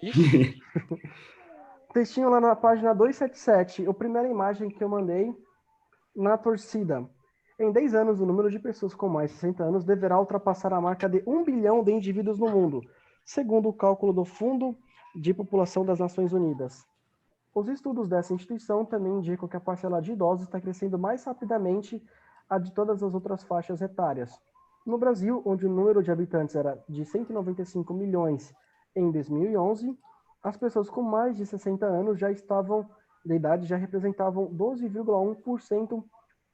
Vixe. Textinho lá na página 277, a primeira imagem que eu mandei na torcida. Em 10 anos, o número de pessoas com mais de 60 anos deverá ultrapassar a marca de 1 bilhão de indivíduos no mundo, segundo o cálculo do Fundo de População das Nações Unidas. Os estudos dessa instituição também indicam que a parcela de idosos está crescendo mais rapidamente a de todas as outras faixas etárias. No Brasil, onde o número de habitantes era de 195 milhões em 2011, as pessoas com mais de 60 anos já estavam de idade já representavam 12,1%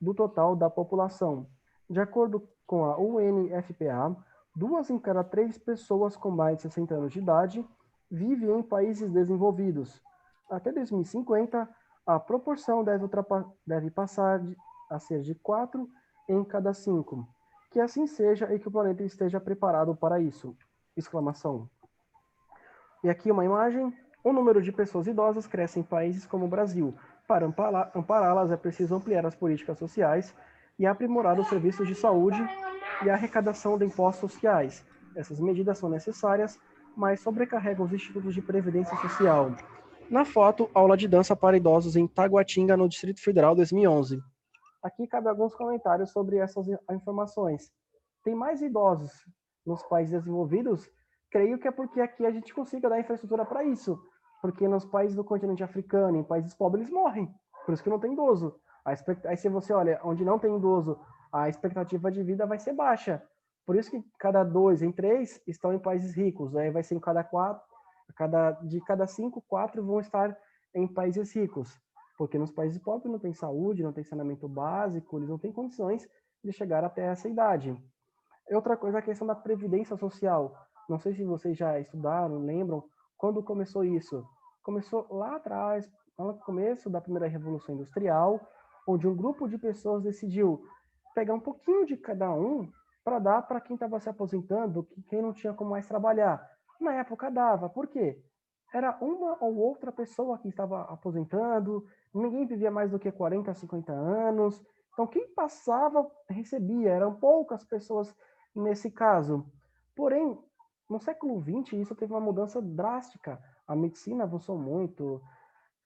do total da população. De acordo com a UNFPA, 2 em cada 3 pessoas com mais de 60 anos de idade vivem em países desenvolvidos. Até 2050, a proporção deve passar a ser de 4 em cada 5. Que assim seja e que o planeta esteja preparado para isso! Exclamação. E aqui uma imagem. O número de pessoas idosas cresce em países como o Brasil. Para ampará-las, é preciso ampliar as políticas sociais e aprimorar os serviços de saúde e a arrecadação de impostos sociais. Essas medidas são necessárias, mas sobrecarregam os institutos de previdência social. Na foto, aula de dança para idosos em Taguatinga, no Distrito Federal, 2011. Aqui cabe alguns comentários sobre essas informações. Tem mais idosos nos países desenvolvidos? Creio que é porque aqui a gente consiga dar infraestrutura para isso. Porque nos países do continente africano, em países pobres, eles morrem. Por isso que não tem idoso. Aí se você olha, onde não tem idoso, a expectativa de vida vai ser baixa. Por isso que cada 2 em 3 estão em países ricos. Aí vai ser em cada 4, de cada 5, 4 vão estar em países ricos. Porque nos países pobres não tem saúde, não tem saneamento básico, eles não têm condições de chegar até essa idade. E outra coisa é a questão da previdência social. Não sei se vocês já estudaram, lembram, quando começou isso. Começou lá atrás, lá no começo da primeira Revolução Industrial, onde um grupo de pessoas decidiu pegar um pouquinho de cada um para dar para quem estava se aposentando, quem não tinha como mais trabalhar. Na época dava. Por quê? Era uma ou outra pessoa que estava aposentando, ninguém vivia mais do que 40, 50 anos. Então, quem passava recebia, eram poucas pessoas nesse caso. Porém, no século XX, isso teve uma mudança drástica. A medicina avançou muito,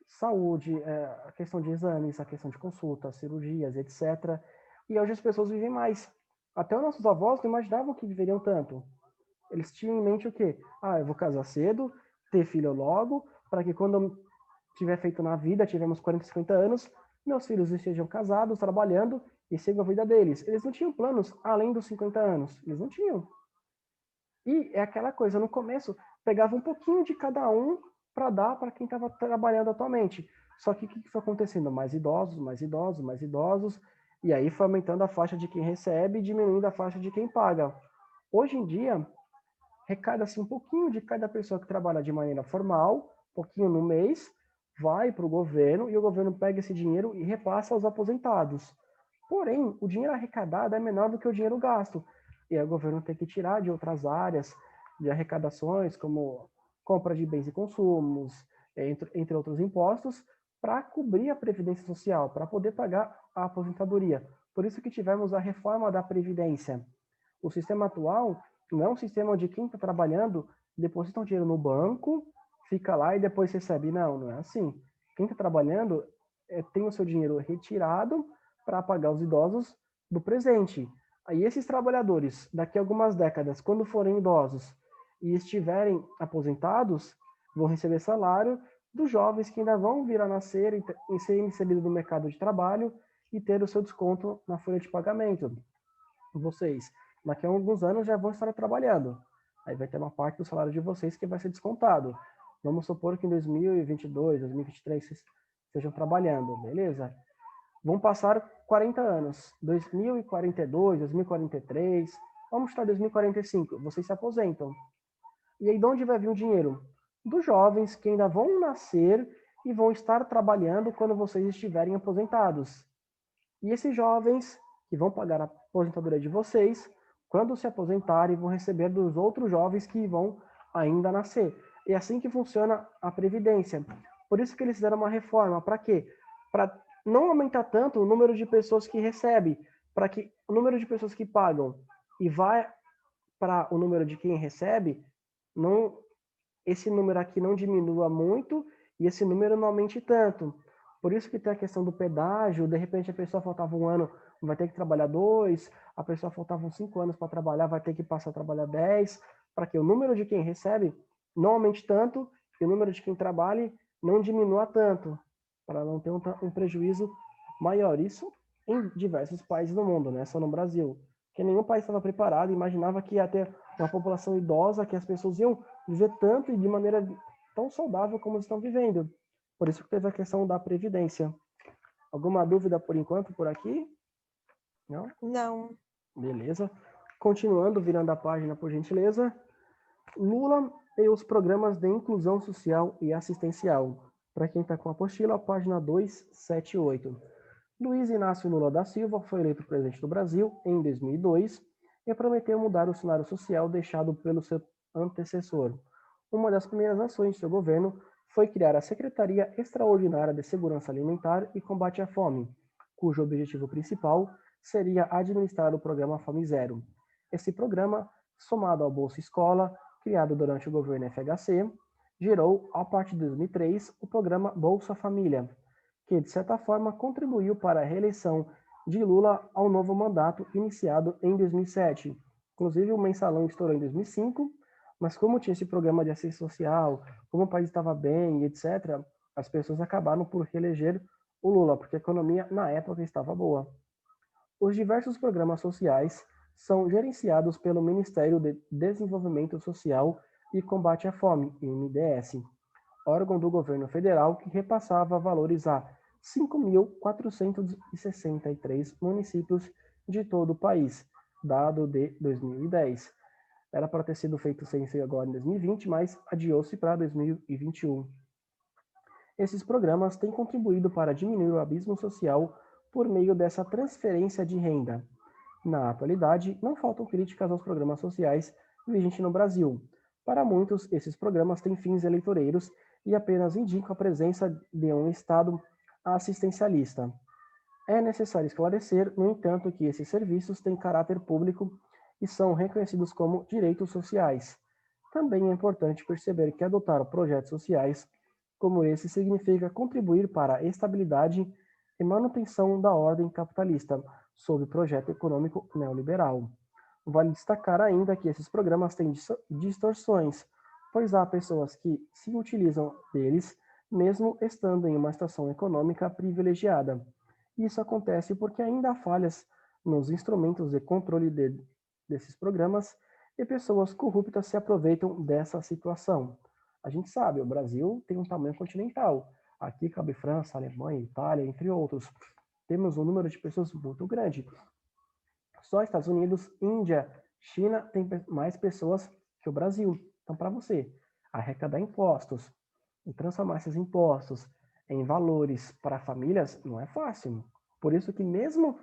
saúde, a questão de exames, a questão de consultas, cirurgias, etc. E hoje as pessoas vivem mais. Até os nossos avós não imaginavam que viveriam tanto. Eles tinham em mente o quê? Ah, eu vou casar cedo, ter filho logo, para que quando eu tiver feito na vida, tivemos 40, 50 anos, meus filhos estejam casados, trabalhando e sigam a vida deles. Eles não tinham planos além dos 50 anos. Eles não tinham. E é aquela coisa, no começo, pegava um pouquinho de cada um para dar para quem estava trabalhando atualmente. Só que o que foi acontecendo? Mais idosos, mais idosos, mais idosos, e aí foi aumentando a faixa de quem recebe e diminuindo a faixa de quem paga. Hoje em dia, arrecada-se um pouquinho de cada pessoa que trabalha de maneira formal, um pouquinho no mês, vai para o governo e o governo pega esse dinheiro e repassa aos aposentados. Porém, o dinheiro arrecadado é menor do que o dinheiro gasto. E aí o governo tem que tirar de outras áreas de arrecadações, como compra de bens e consumos, entre outros impostos, para cobrir a previdência social, para poder pagar a aposentadoria. Por isso que tivemos a reforma da Previdência. O sistema atual não é um sistema onde quem está trabalhando deposita um dinheiro no banco, fica lá e depois recebe. Não, não é assim. Quem está trabalhando tem o seu dinheiro retirado para pagar os idosos do presente. Aí esses trabalhadores, daqui a algumas décadas, quando forem idosos e estiverem aposentados, vão receber salário dos jovens que ainda vão vir a nascer e ser inseridos no mercado de trabalho e ter o seu desconto na folha de pagamento. Vocês, daqui a alguns anos, já vão estar trabalhando. Aí vai ter uma parte do salário de vocês que vai ser descontado. Vamos supor que em 2022, 2023, vocês estejam trabalhando, beleza? Vão passar 40 anos, 2042, 2043, vamos estar 2045, vocês se aposentam. E aí de onde vai vir o dinheiro? Dos jovens que ainda vão nascer e vão estar trabalhando quando vocês estiverem aposentados. E esses jovens que vão pagar a aposentadoria de vocês, quando se aposentarem, vão receber dos outros jovens que vão ainda nascer. É assim que funciona a Previdência. Por isso que eles fizeram uma reforma. Para quê? Para não aumentar tanto o número de pessoas que recebem, para que o número de pessoas que pagam e vai para o número de quem recebe não esse número aqui não diminua muito e esse número não aumente tanto. Por isso que tem a questão do pedágio, de repente a pessoa faltava um ano, vai ter que trabalhar 2, a pessoa faltavam 5 anos para trabalhar, vai ter que passar a trabalhar 10, para que o número de quem recebe não aumente tanto e o número de quem trabalhe não diminua tanto, para não ter um prejuízo maior. Isso em diversos países do mundo, né? Só no Brasil. Que nenhum país estava preparado, imaginava que ia ter uma população idosa, que as pessoas iam viver tanto e de maneira tão saudável como estão vivendo. Por isso que teve a questão da previdência. Alguma dúvida por enquanto por aqui? Não? Não. Beleza. Continuando, virando a página, por gentileza. Lula e os programas de inclusão social e assistencial. Para quem está com a apostila, a página 278. Luiz Inácio Lula da Silva foi eleito presidente do Brasil em 2002 e prometeu mudar o cenário social deixado pelo seu antecessor. Uma das primeiras ações de seu governo foi criar a Secretaria Extraordinária de Segurança Alimentar e Combate à Fome, cujo objetivo principal seria administrar o programa Fome Zero. Esse programa, somado ao Bolsa Escola, criado durante o governo FHC, gerou, a partir de 2003, o programa Bolsa Família, que, de certa forma, contribuiu para a reeleição de Lula ao novo mandato iniciado em 2007. Inclusive, o mensalão estourou em 2005, mas como tinha esse programa de assistência social, como o país estava bem, etc., as pessoas acabaram por reeleger o Lula, porque a economia, na época, estava boa. Os diversos programas sociais são gerenciados pelo Ministério de Desenvolvimento Social e Combate à Fome, MDS, órgão do governo federal que repassava valores a 5.463 municípios de todo o país, dado de 2010. Era para ter sido feito sem ser agora em 2020, mas adiou-se para 2021. Esses programas têm contribuído para diminuir o abismo social por meio dessa transferência de renda. Na atualidade, não faltam críticas aos programas sociais vigentes no Brasil. Para muitos, esses programas têm fins eleitoreiros e apenas indicam a presença de um Estado assistencialista. É necessário esclarecer, no entanto, que esses serviços têm caráter público e são reconhecidos como direitos sociais. Também é importante perceber que adotar projetos sociais como esse significa contribuir para a estabilidade e manutenção da ordem capitalista, sob projeto econômico neoliberal. Vale destacar ainda que esses programas têm distorções, pois há pessoas que se utilizam deles, mesmo estando em uma situação econômica privilegiada. Isso acontece porque ainda há falhas nos instrumentos de controle desses programas e pessoas corruptas se aproveitam dessa situação. A gente sabe, o Brasil tem um tamanho continental. Aqui cabe França, Alemanha, Itália, entre outros. Temos um número de pessoas muito grande. Só Estados Unidos, Índia, China tem mais pessoas que o Brasil. Então, para você arrecadar impostos e transformar esses impostos em valores para famílias não é fácil. Por isso que mesmo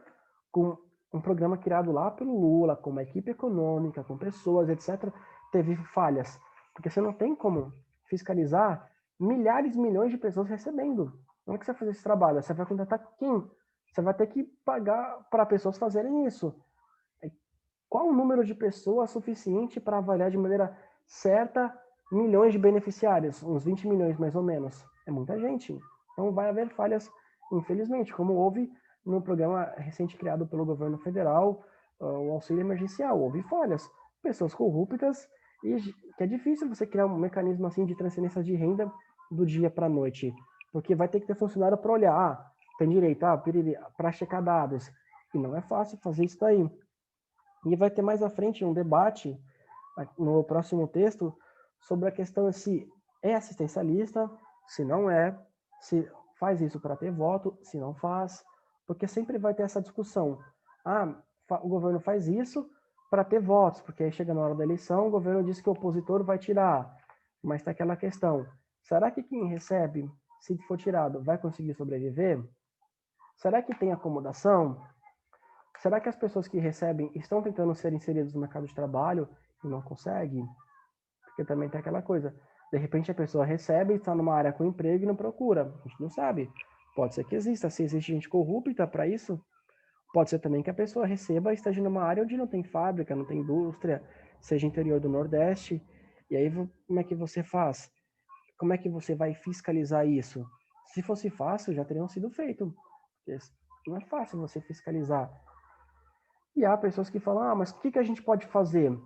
com um programa criado lá pelo Lula, com uma equipe econômica, com pessoas, etc., teve falhas. Porque você não tem como fiscalizar milhares, milhões de pessoas recebendo. Como é que você vai fazer esse trabalho? Você vai contratar quem? Você vai ter que pagar para pessoas fazerem isso. Qual o número de pessoas suficiente para avaliar de maneira certa milhões de beneficiários? Uns 20 milhões, mais ou menos. É muita gente. Então vai haver falhas, infelizmente, como houve no programa recente criado pelo governo federal, o auxílio emergencial. Houve falhas. Pessoas corruptas e que é difícil você criar um mecanismo assim de transferência de renda do dia para a noite. Porque vai ter que ter funcionário para olhar, tem direito, para checar dados. E não é fácil fazer isso daí. E vai ter mais à frente um debate, no próximo texto, sobre a questão se é assistencialista, se não é, se faz isso para ter voto, se não faz, porque sempre vai ter essa discussão. Ah, o governo faz isso para ter votos, porque aí chega na hora da eleição, o governo diz que o opositor vai tirar, mas está aquela questão, será que quem recebe, se for tirado, vai conseguir sobreviver? Será que tem acomodação? Será que as pessoas que recebem estão tentando ser inseridas no mercado de trabalho e não conseguem? Porque também tem aquela coisa. De repente a pessoa recebe, está numa área com emprego e não procura. A gente não sabe. Pode ser que exista. Se existe gente corrupta para isso, pode ser também que a pessoa receba e esteja numa área onde não tem fábrica, não tem indústria, seja interior do Nordeste. E aí, como é que você faz? Como é que você vai fiscalizar isso? Se fosse fácil, já teriam sido feito. Não é fácil você fiscalizar. E há pessoas que falam, mas o que a gente pode fazer?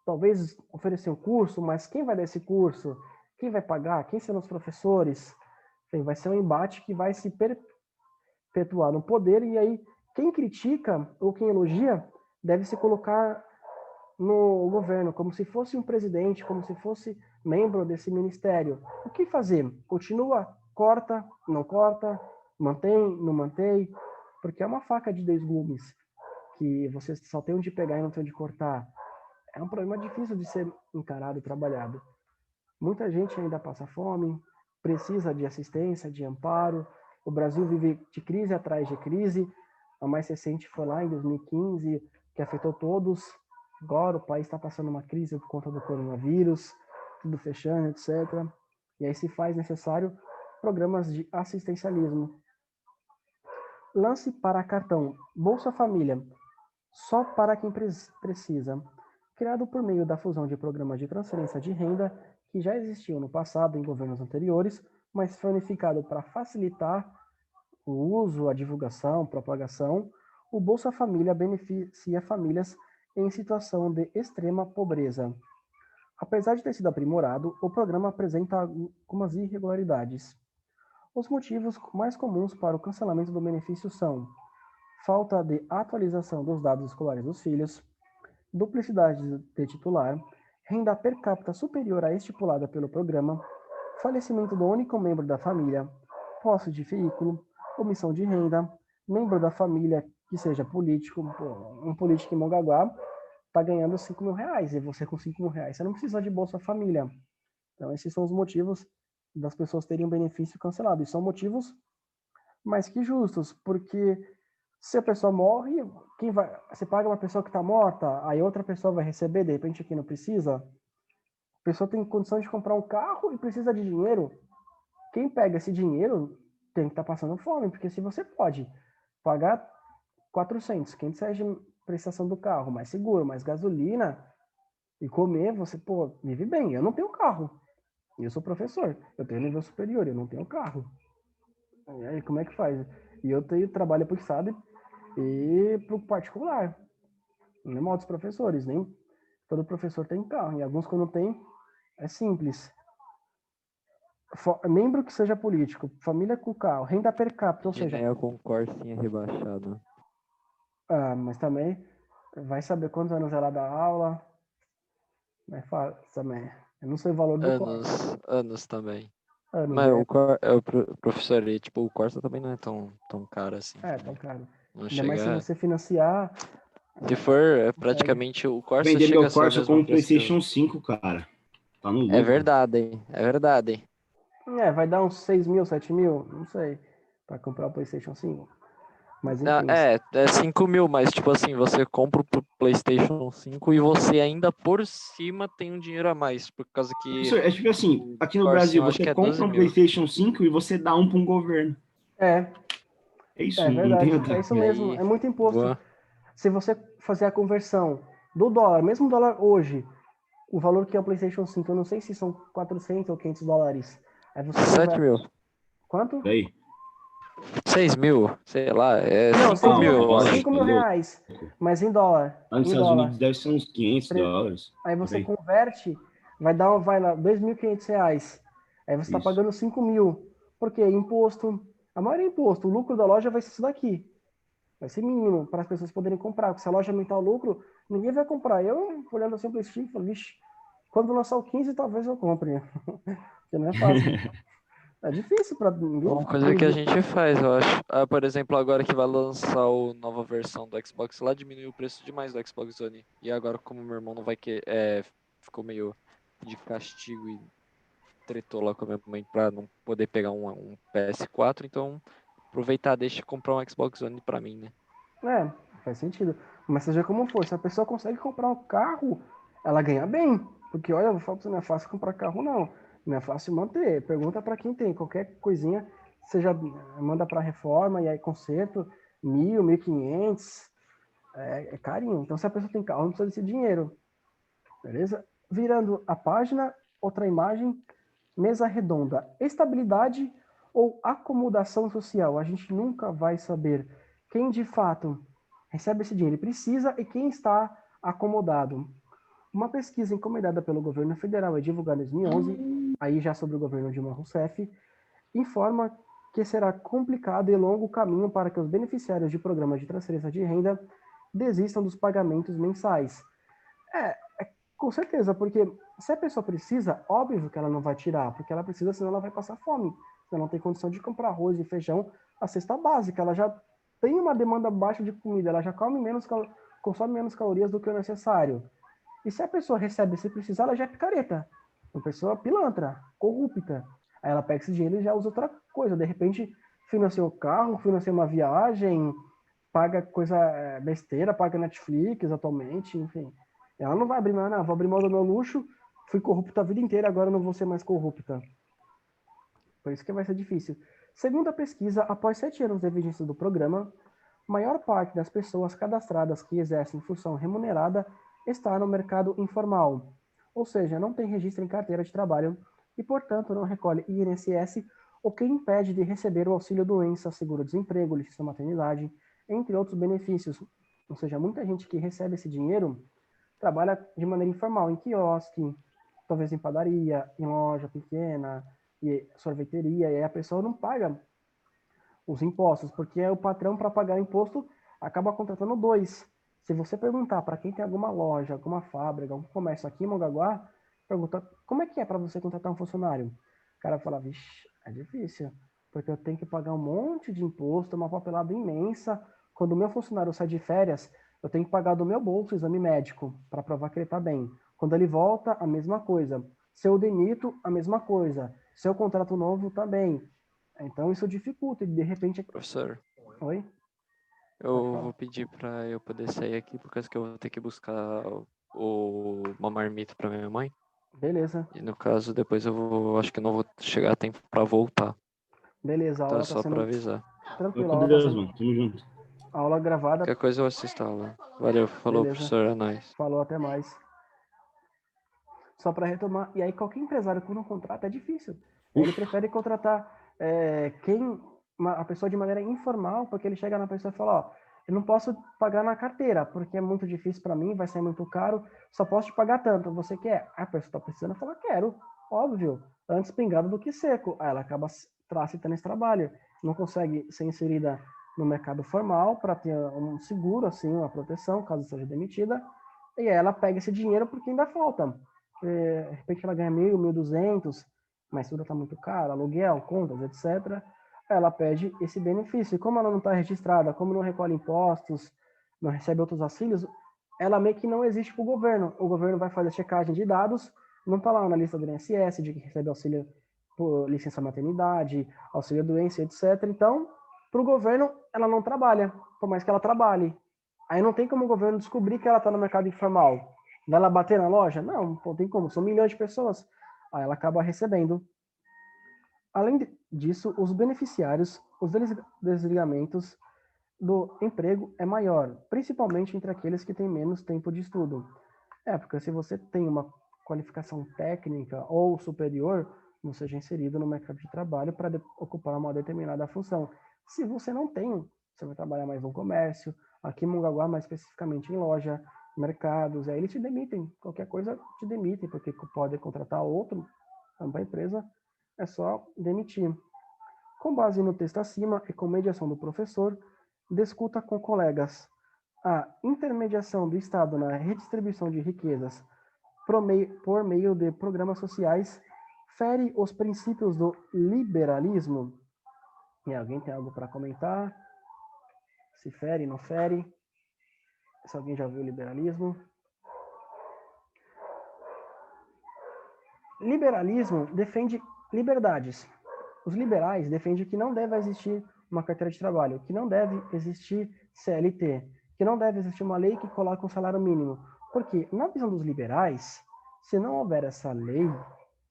Talvez oferecer um curso, mas quem vai dar esse curso? Quem vai pagar? Quem serão os professores? Enfim, vai ser um embate que vai se perpetuar no poder, e aí quem critica ou quem elogia deve se colocar no governo, como se fosse um presidente, como se fosse membro desse ministério. O que fazer? Continua? Corta? Não corta? Mantém? Não mantém? Porque é uma faca de dois gumes, que você só tem onde pegar e não tem onde cortar. É um problema difícil de ser encarado e trabalhado. Muita gente ainda passa fome, precisa de assistência, de amparo. O Brasil vive de crise atrás de crise. A mais recente foi lá em 2015, que afetou todos. Agora o país está passando uma crise por conta do coronavírus, tudo fechando, etc. E aí se faz necessário programas de assistencialismo. Lance para cartão Bolsa Família, só para quem precisa. Criado por meio da fusão de programas de transferência de renda que já existiam no passado em governos anteriores, mas foi unificado para facilitar o uso, a divulgação, propagação, o Bolsa Família beneficia famílias em situação de extrema pobreza. Apesar de ter sido aprimorado, o programa apresenta algumas irregularidades. Os motivos mais comuns para o cancelamento do benefício são falta de atualização dos dados escolares dos filhos, duplicidade de titular, renda per capita superior à estipulada pelo programa, falecimento do único membro da família, posse de veículo, omissão de renda, membro da família que seja político, um político em Mongaguá está ganhando 5 mil reais, e você com 5 mil reais, você não precisa de Bolsa Família. Então esses são os motivos das pessoas terem um benefício cancelado, e são motivos mais que justos, porque se a pessoa morre, quem vai? Você paga uma pessoa que está morta, aí outra pessoa vai receber, de repente aqui não precisa. A pessoa tem condição de comprar um carro e precisa de dinheiro. Quem pega esse dinheiro tem que estar passando fome, porque se você pode pagar 400, 500 reais de prestação do carro, mais seguro, mais gasolina e comer, você, vive bem. Eu não tenho carro. Eu sou professor. Eu tenho nível superior, eu não tenho carro. E aí, como é que faz? E eu tenho trabalho para o Estado e para o particular. Não é mal dos professores, nem todo professor tem carro. E alguns, quando tem, é simples. Membro que seja político, família com carro, renda per capita, ou seja... Guiné com Corsinha rebaixado. mas também vai saber quantos anos ela dá aula. Mas fala também. Eu não sei o valor do Corsa. Anos também. Anos, Mas o professor ali, tipo, o Corsa também não é tão caro assim. tão caro. Não Ainda mais se chega. você financiar. Se for, Consegue. praticamente o Corsa Vender chega meu a ser o Corsa com mesmo o preço que o... PlayStation 5, cara. Tá no É lucro. verdade, hein? É verdade. Vai dar uns 6 mil, 7 mil, não sei, para comprar o PlayStation 5. Mas enfim. É 5 mil, mas tipo assim, você compra o PlayStation 5 e você ainda por cima tem um dinheiro a mais, por causa que Professor, é tipo assim, o aqui no Brasil, Corsinha eu acho você que é 12 compra um mil. PlayStation 5 e você dá um para um governo. É É isso, não tem verdade. outra É isso coisa. mesmo. Aí, É muito imposto. boa. Se você fazer a conversão do dólar, mesmo dólar hoje, o valor que é o PlayStation 5, eu não sei se são 400 ou 500 dólares. Aí você 7 converte. mil. Quanto? Daí. 6 mil, sei lá, é Não, 5 6 mil, mil, eu acho. 5 Lógico, mil louco. reais. Mas em dólar. Lá nos Em Estados dólar. Unidos deve ser uns 500 dólares. Aí Por você aí. converte, vai lá, 2.500 reais. Aí você está Isso. pagando 5 mil. Por quê? Imposto. A maioria é imposto. O lucro da loja vai ser isso daqui. Vai ser mínimo para as pessoas poderem comprar. Porque se a loja aumentar o lucro, ninguém vai comprar. Eu, olhando assim para o Steam, falo, vixe, quando lançar o 15, talvez eu compre. Porque não é fácil. É difícil para ninguém. Uma coisa que a gente faz, eu acho. Por exemplo, agora que vai lançar a nova versão do Xbox, lá diminuiu o preço demais do Xbox One. E agora, como meu irmão não vai ficou meio de castigo e tretou lá com a minha mãe pra não poder pegar um PS4, então aproveitar, deixa e comprar um Xbox One pra mim, né? Faz sentido. Mas seja como for, se a pessoa consegue comprar um carro, ela ganha bem. Porque, olha, eu vou falar pra você, não é fácil comprar carro, não. Não é fácil manter. Pergunta para quem tem. Qualquer coisinha, você já manda para reforma e aí conserto, 1.000, 1.500. É carinho. Então, se a pessoa tem carro, não precisa desse dinheiro. Beleza? Virando a página, outra imagem, mesa redonda. Estabilidade ou acomodação social? A gente nunca vai saber quem de fato recebe esse dinheiro e precisa e quem está acomodado. Uma pesquisa encomendada pelo governo federal e divulgada em 2011, aí já sobre o governo Dilma Rousseff, informa que será complicado e longo o caminho para que os beneficiários de programas de transferência de renda desistam dos pagamentos mensais. Com certeza, porque se a pessoa precisa, óbvio que ela não vai tirar, porque ela precisa, senão ela vai passar fome. Ela não tem condição de comprar arroz e feijão, a cesta básica. Ela já tem uma demanda baixa de comida, ela já consome menos calorias do que o necessário. E se a pessoa recebe, se precisar, ela já é picareta. Uma pessoa pilantra, corrupta. Aí ela pega esse dinheiro e já usa outra coisa. De repente, financia o carro, financia uma viagem, paga coisa besteira, paga Netflix atualmente, enfim. Ela não vai abrir mais, não, vou abrir mão do meu luxo, fui corrupta a vida inteira, agora não vou ser mais corrupta. Por isso que vai ser difícil. Segundo a pesquisa, após 7 anos de vigência do programa, maior parte das pessoas cadastradas que exercem função remunerada está no mercado informal, ou seja, não tem registro em carteira de trabalho e, portanto, não recolhe INSS, o que impede de receber o auxílio-doença, seguro-desemprego, licença maternidade, entre outros benefícios. Ou seja, muita gente que recebe esse dinheiro trabalha de maneira informal, em quiosque, talvez em padaria, em loja pequena, e sorveteria, e aí a pessoa não paga os impostos, porque o patrão, para pagar imposto, acaba contratando dois. Se você perguntar para quem tem alguma loja, alguma fábrica, algum comércio aqui em Mongaguá, pergunta como é que é para você contratar um funcionário? O cara fala, vixe, é difícil, porque eu tenho que pagar um monte de imposto, uma papelada imensa. Quando o meu funcionário sai de férias, eu tenho que pagar do meu bolso o exame médico para provar que ele está bem. Quando ele volta, a mesma coisa. Se eu demito, a mesma coisa. Se eu contrato novo, também. Então isso dificulta e de repente. Professor, Oi? eu vou pedir pra eu poder sair aqui, por causa que eu vou ter que buscar uma marmita pra minha mãe. Beleza. E no caso, depois acho que não vou chegar a tempo pra voltar. Beleza, a Tá aula tá só pra sendo avisar. Vai tranquila, a com aula tá Deus, sendo mano. Tamo junto. a aula gravada. Qualquer coisa eu assisto a aula. Valeu, falou, Beleza. professor, é nóis. Falou, até mais. Só para retomar, e aí qualquer empresário que não contrata é difícil. Ele prefere contratar a pessoa de maneira informal, porque ele chega na pessoa e fala, ó, eu não posso pagar na carteira, porque é muito difícil para mim, vai ser muito caro, só posso te pagar tanto. Você quer? A pessoa está precisando falar, quero, óbvio, antes pingado do que seco. Aí ela acaba transitando esse trabalho, não consegue ser inserida no mercado formal para ter um seguro, assim, uma proteção, caso seja demitida, e aí ela pega esse dinheiro porque ainda falta. De repente ela ganha 1.000, 1.200, mas tudo está muito caro, aluguel, contas, etc. Ela pede esse benefício. E como ela não está registrada, como não recolhe impostos, não recebe outros auxílios, ela meio que não existe para o governo. O governo vai fazer checagem de dados, não está lá na lista do INSS, de que recebe auxílio por licença maternidade, auxílio doença, etc. Então, para o governo, ela não trabalha, por mais que ela trabalhe. Aí não tem como o governo descobrir que ela está no mercado informal. Vai lá bater na loja? Não, não tem como, são milhões de pessoas. Aí ela acaba recebendo. Além disso, os beneficiários, os desligamentos do emprego é maior, principalmente entre aqueles que têm menos tempo de estudo. Porque se você tem uma qualificação técnica ou superior, você seja inserido no mercado de trabalho para ocupar uma determinada função. Se você não tem, você vai trabalhar mais no comércio, aqui em Mongaguá, mais especificamente em loja, mercados, aí eles te demitem, qualquer coisa te demitem, porque pode contratar outro para a empresa, é só demitir. Com base no texto acima e com mediação do professor, discuta com colegas a intermediação do Estado na redistribuição de riquezas por meio de programas sociais fere os princípios do liberalismo? E alguém tem algo para comentar? Se fere, não fere? Se alguém já viu o liberalismo? Liberalismo defende liberdades. Os liberais defendem que não deve existir uma carteira de trabalho, que não deve existir CLT, que não deve existir uma lei que coloque um salário mínimo. Porque, na visão dos liberais, se não houver essa lei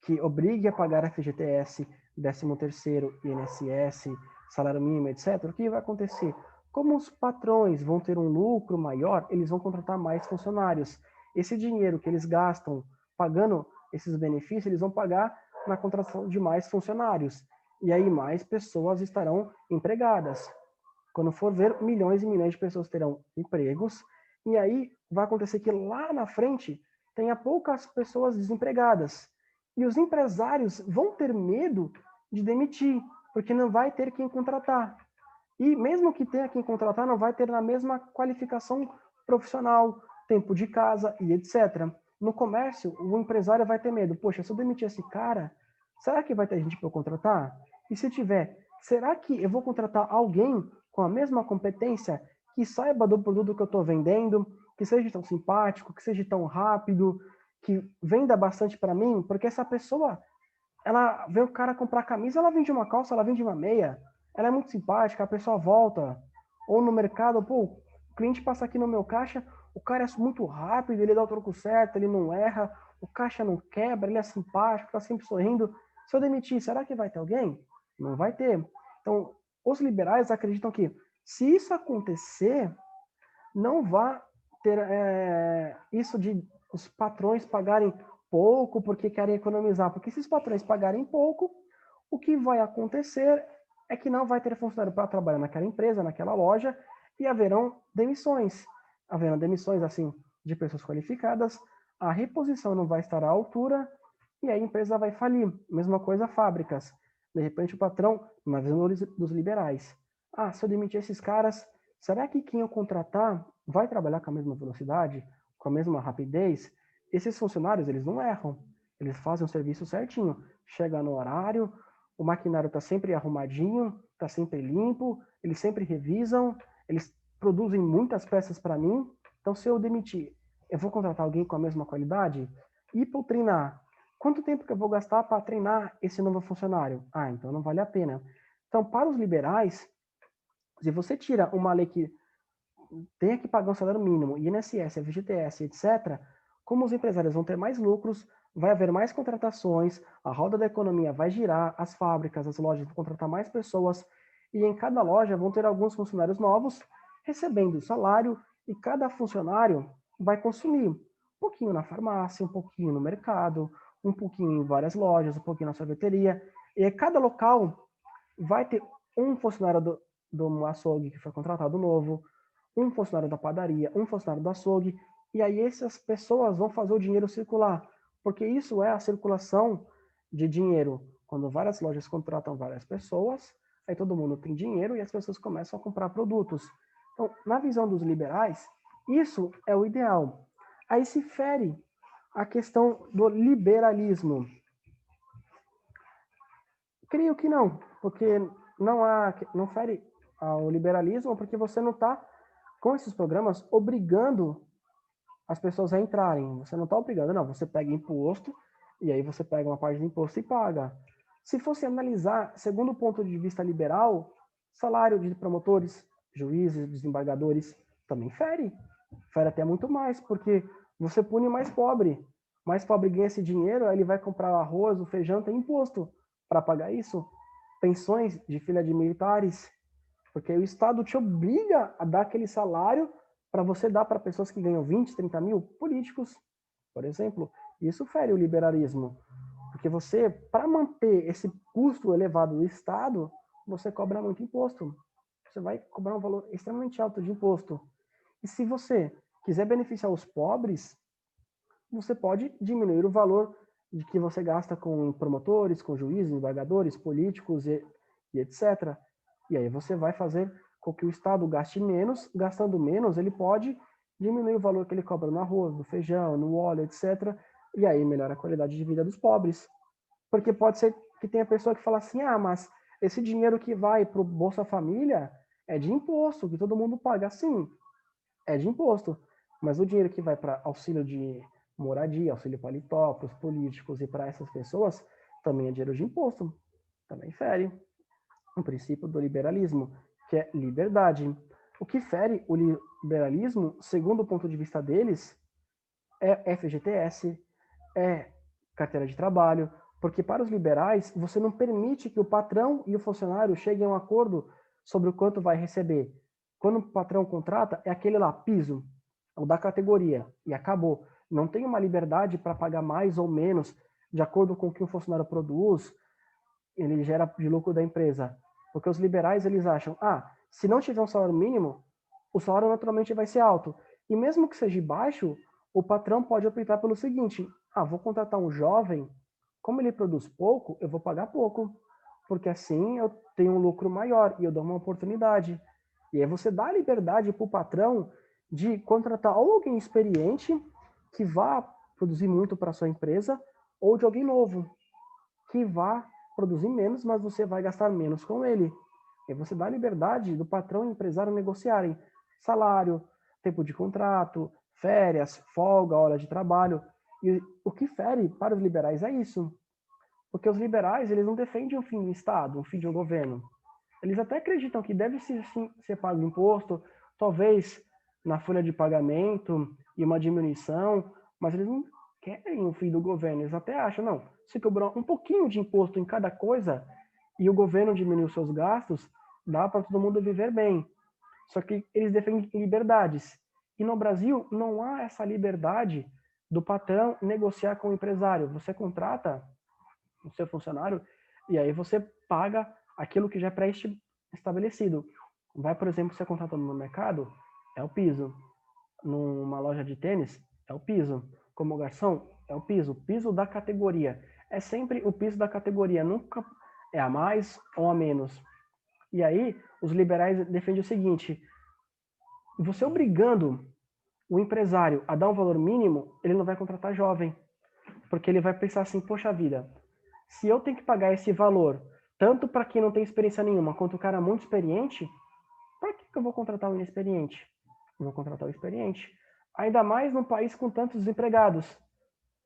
que obrigue a pagar FGTS, 13º, INSS, salário mínimo, etc., o que vai acontecer? Como os patrões vão ter um lucro maior, eles vão contratar mais funcionários. Esse dinheiro que eles gastam pagando esses benefícios, eles vão pagar na contratação de mais funcionários. E aí mais pessoas estarão empregadas. Quando for ver, milhões e milhões de pessoas terão empregos. E aí vai acontecer que lá na frente tenha poucas pessoas desempregadas. E os empresários vão ter medo de demitir, porque não vai ter quem contratar. E mesmo que tenha quem contratar, não vai ter na mesma qualificação profissional, tempo de casa e etc. No comércio, o empresário vai ter medo. Poxa, se eu demitir esse cara, será que vai ter gente para eu contratar? E se tiver, será que eu vou contratar alguém com a mesma competência, que saiba do produto que eu estou vendendo, que seja tão simpático, que seja tão rápido, que venda bastante para mim? Porque essa pessoa, ela vê o cara comprar camisa, ela vende uma calça, ela vende uma meia, ela é muito simpática, a pessoa volta. Ou no mercado, pô, o cliente passa aqui no meu caixa, o cara é muito rápido, ele dá o troco certo, ele não erra, o caixa não quebra, ele é simpático, tá sempre sorrindo. Se eu demitir, será que vai ter alguém? Não vai ter. Então, os liberais acreditam que se isso acontecer, não vai ter isso de os patrões pagarem pouco porque querem economizar. Porque se os patrões pagarem pouco, o que vai acontecer é que não vai ter funcionário para trabalhar naquela empresa, naquela loja, e haverão demissões. Haverão demissões, assim, de pessoas qualificadas, a reposição não vai estar à altura, e a empresa vai falir. Mesma coisa, fábricas. De repente, o patrão, na visão dos liberais, se eu demitir esses caras, será que quem eu contratar vai trabalhar com a mesma velocidade, com a mesma rapidez? Esses funcionários, eles não erram. Eles fazem o serviço certinho. Chega no horário, o maquinário está sempre arrumadinho, está sempre limpo, eles sempre revisam, eles produzem muitas peças para mim. Então, se eu demitir, eu vou contratar alguém com a mesma qualidade? E para treinar? Quanto tempo que eu vou gastar para treinar esse novo funcionário? Então não vale a pena. Então, para os liberais, se você tira uma lei que tenha que pagar um salário mínimo, INSS, FGTS, etc., como os empresários vão ter mais lucros, vai haver mais contratações, a roda da economia vai girar, as fábricas, as lojas vão contratar mais pessoas, e em cada loja vão ter alguns funcionários novos recebendo salário, e cada funcionário vai consumir um pouquinho na farmácia, um pouquinho no mercado, um pouquinho em várias lojas, um pouquinho na sorveteria, e cada local vai ter um funcionário do açougue que foi contratado novo, um funcionário da padaria, um funcionário do açougue, e aí essas pessoas vão fazer o dinheiro circular, porque isso é a circulação de dinheiro. Quando várias lojas contratam várias pessoas, aí todo mundo tem dinheiro e as pessoas começam a comprar produtos. Então, na visão dos liberais, isso é o ideal. Aí se fere a questão do liberalismo. Creio que não, porque não fere ao liberalismo, porque você não está, com esses programas, obrigando as pessoas a entrarem. Você não está obrigando, não. Você pega imposto, e aí você pega uma parte do imposto e paga. Se fosse analisar, segundo o ponto de vista liberal, salário de promotores, juízes, desembargadores, também fere. Fere até muito mais, porque você pune mais pobre. Mais pobre ganha esse dinheiro, aí ele vai comprar o arroz, o feijão, tem imposto para pagar isso. Pensões de filha de militares, porque o Estado te obriga a dar aquele salário para você dar para pessoas que ganham 20, 30 mil, políticos, por exemplo. Isso fere o liberalismo, porque você, para manter esse custo elevado do Estado, você cobra muito imposto. Você vai cobrar um valor extremamente alto de imposto. E se você quiser beneficiar os pobres, você pode diminuir o valor de que você gasta com promotores, com juízes, embargadores, políticos e etc. E aí você vai fazer com que o Estado gaste menos, gastando menos, ele pode diminuir o valor que ele cobra no arroz, no feijão, no óleo, etc. E aí melhora a qualidade de vida dos pobres. Porque pode ser que tenha pessoa que fala assim, mas esse dinheiro que vai para o Bolsa Família é de imposto, que todo mundo paga. Sim, é de imposto. Mas o dinheiro que vai para auxílio de moradia, auxílio paletó, para os políticos e para essas pessoas, também é dinheiro de imposto. Também fere o princípio do liberalismo, que é liberdade. O que fere o liberalismo, segundo o ponto de vista deles, é FGTS, é carteira de trabalho, porque para os liberais, você não permite que o patrão e o funcionário cheguem a um acordo sobre o quanto vai receber. Quando o patrão contrata, é aquele lá, piso, o da categoria, e acabou. não tem uma liberdade para pagar mais ou menos de acordo com o que o funcionário produz, ele gera de lucro da empresa. Porque os liberais, eles acham, se não tiver um salário mínimo, o salário naturalmente vai ser alto. E mesmo que seja baixo, o patrão pode optar pelo seguinte, vou contratar um jovem, como ele produz pouco, eu vou pagar pouco, porque assim eu tenho um lucro maior e eu dou uma oportunidade. E aí você dá liberdade para o patrão de contratar ou alguém experiente que vá produzir muito para a sua empresa, ou de alguém novo, que vá produzir menos, mas você vai gastar menos com ele. E você dá liberdade do patrão e empresário negociarem salário, tempo de contrato, férias, folga, hora de trabalho. E o que fere para os liberais é isso. Porque os liberais, eles não defendem um fim do Estado, um fim de um governo. Eles até acreditam que deve sim ser pago imposto, talvez na folha de pagamento e uma diminuição, mas eles não querem o fim do governo. Eles até acham, não, se cobrar um pouquinho de imposto em cada coisa e o governo diminuir os seus gastos, dá para todo mundo viver bem. Só que eles defendem liberdades. E no Brasil não há essa liberdade do patrão negociar com o empresário. Você contrata o seu funcionário e aí você paga aquilo que já é pré-estabelecido. Vai, por exemplo, ser contratado no mercado, é o piso. Numa loja de tênis, é o piso. Como garçom, é o piso da categoria. É sempre o piso da categoria, nunca é a mais ou a menos. E aí, os liberais defendem o seguinte, você obrigando o empresário a dar um valor mínimo, ele não vai contratar jovem, porque ele vai pensar assim, poxa vida, se eu tenho que pagar esse valor, tanto para quem não tem experiência nenhuma, quanto o cara muito experiente, para que eu vou contratar um inexperiente? Eu vou contratar o experiente. Ainda mais num país com tantos desempregados.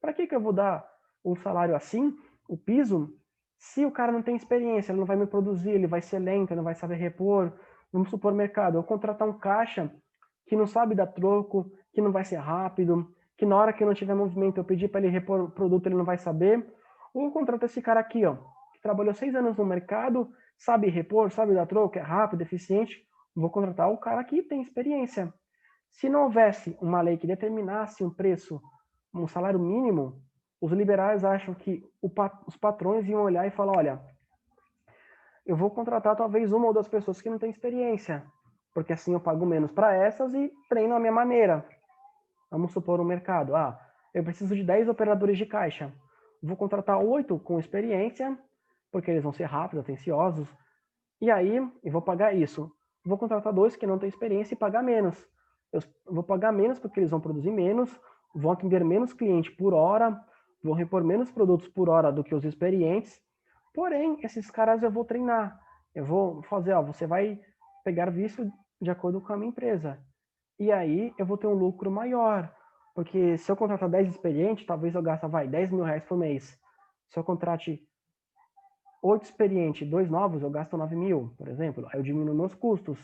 Para que eu vou dar um salário assim, o piso, se o cara não tem experiência, ele não vai me produzir, ele vai ser lento, ele não vai saber repor. Vamos supor mercado, eu contratar um caixa que não sabe dar troco, que não vai ser rápido, que na hora que não tiver movimento eu pedir para ele repor o produto, ele não vai saber. Ou eu contrato esse cara aqui, que trabalhou 6 anos no mercado, sabe repor, sabe dar troco, é rápido, eficiente. Vou contratar o cara que tem experiência. Se não houvesse uma lei que determinasse um preço, um salário mínimo, os liberais acham que os patrões iam olhar e falar, olha, eu vou contratar talvez uma ou duas pessoas que não têm experiência, porque assim eu pago menos para essas e treino a minha maneira. Vamos supor um mercado, eu preciso de 10 operadores de caixa. Vou contratar 8 com experiência, porque eles vão ser rápidos, atenciosos, e aí eu vou pagar isso. Vou contratar 2 que não têm experiência e pagar menos. Eu vou pagar menos porque eles vão produzir menos, vão atender menos cliente por hora, vão repor menos produtos por hora do que os experientes. Porém, esses caras eu vou treinar. Eu vou fazer, você vai pegar visto de acordo com a minha empresa. E aí eu vou ter um lucro maior. Porque se eu contratar 10 experientes, talvez eu gaste, 10 mil reais por mês. Se eu contrate 8 experientes, 2 novos, eu gasto 9 mil, por exemplo. Aí eu diminuo meus custos.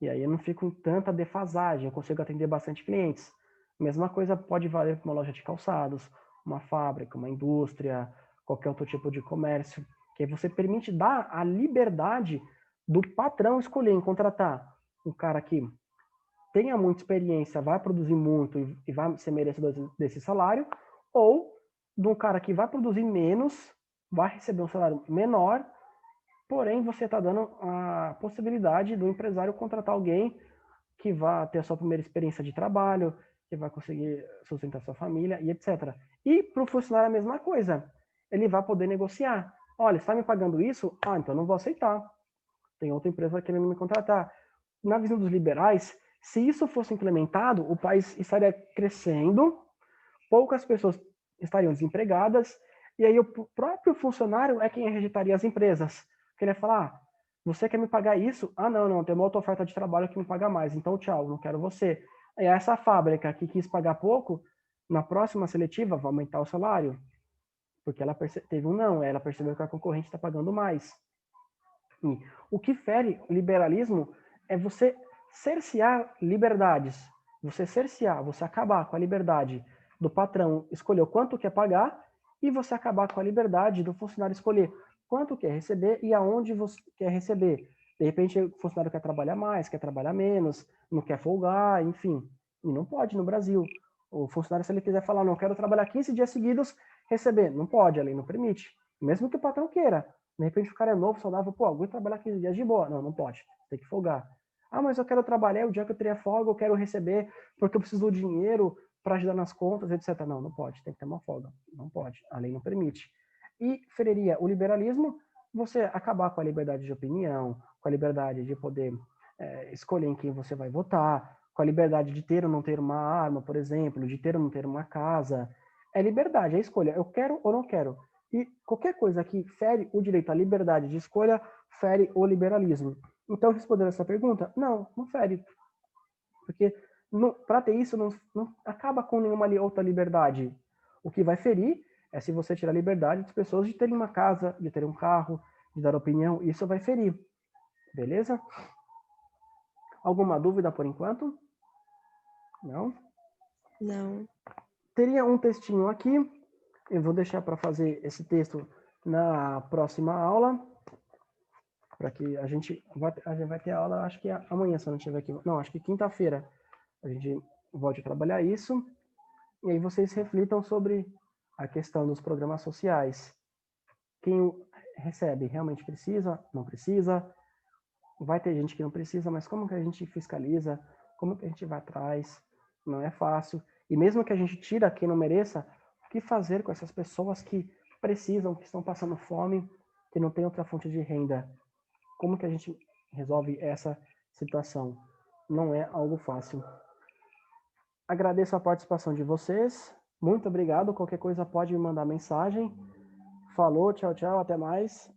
E aí eu não fico em tanta defasagem, eu consigo atender bastante clientes. Mesma coisa pode valer para uma loja de calçados, uma fábrica, uma indústria, qualquer outro tipo de comércio, que aí você permite dar a liberdade do patrão escolher em contratar um cara que tenha muita experiência, vai produzir muito e vai ser merecedor desse salário, ou de um cara que vai produzir menos, vai receber um salário menor, porém você está dando a possibilidade do empresário contratar alguém que vai ter a sua primeira experiência de trabalho, que vai conseguir sustentar sua família e etc. E para o funcionário a mesma coisa. Ele vai poder negociar. Olha, está me pagando isso? Então não vou aceitar. Tem outra empresa querendo me contratar. Na visão dos liberais, se isso fosse implementado, o país estaria crescendo, poucas pessoas estariam desempregadas, e aí o próprio funcionário é quem rejeitaria as empresas. Porque ele ia falar, você quer me pagar isso? Não, tem uma outra oferta de trabalho que me paga mais, então tchau, não quero você. Aí essa fábrica que quis pagar pouco, na próxima seletiva vai aumentar o salário, porque ela teve um não, ela percebeu que a concorrente está pagando mais. E o que fere o liberalismo é você cercear liberdades, você acabar com a liberdade do patrão escolher o quanto quer pagar e você acabar com a liberdade do funcionário escolher quanto quer receber e aonde você quer receber. De repente, o funcionário quer trabalhar mais, quer trabalhar menos, não quer folgar, enfim. E não pode no Brasil. O funcionário, se ele quiser falar, não, quero trabalhar 15 dias seguidos, receber, não pode, a lei não permite. Mesmo que o patrão queira. De repente o cara é novo, saudável, pô, vou trabalhar 15 dias de boa. Não, não pode, tem que folgar. Ah, mas eu quero trabalhar, o dia que eu teria folga, eu quero receber, porque eu preciso do dinheiro para ajudar nas contas, etc. Não, não pode, tem que ter uma folga. Não pode, a lei não permite. E feriria o liberalismo, você acabar com a liberdade de opinião, com a liberdade de poder escolher em quem você vai votar, com a liberdade de ter ou não ter uma arma, por exemplo, de ter ou não ter uma casa. É liberdade, é escolha. Eu quero ou não quero. E qualquer coisa que fere o direito à liberdade de escolha, fere o liberalismo. Então, respondendo essa pergunta, não, não fere. Porque para ter isso, não acaba com nenhuma outra liberdade. O que vai ferir é se você tirar a liberdade das pessoas de terem uma casa, de terem um carro, de dar opinião. Isso vai ferir. Beleza? Alguma dúvida por enquanto? Não? Não. Teria um textinho aqui. Eu vou deixar para fazer esse texto na próxima aula. Para que a gente vai ter aula, acho que amanhã, se eu não estiver aqui. Não, acho que quinta-feira a gente volte a trabalhar isso. E aí vocês reflitam sobre a questão dos programas sociais. Quem recebe realmente precisa? Não precisa? Vai ter gente que não precisa, mas como que a gente fiscaliza? Como que a gente vai atrás? Não é fácil. E mesmo que a gente tira quem não mereça, o que fazer com essas pessoas que precisam, que estão passando fome, que não tem outra fonte de renda? Como que a gente resolve essa situação? Não é algo fácil. Agradeço a participação de vocês. Muito obrigado. Qualquer coisa pode me mandar mensagem. Falou, tchau, tchau, até mais.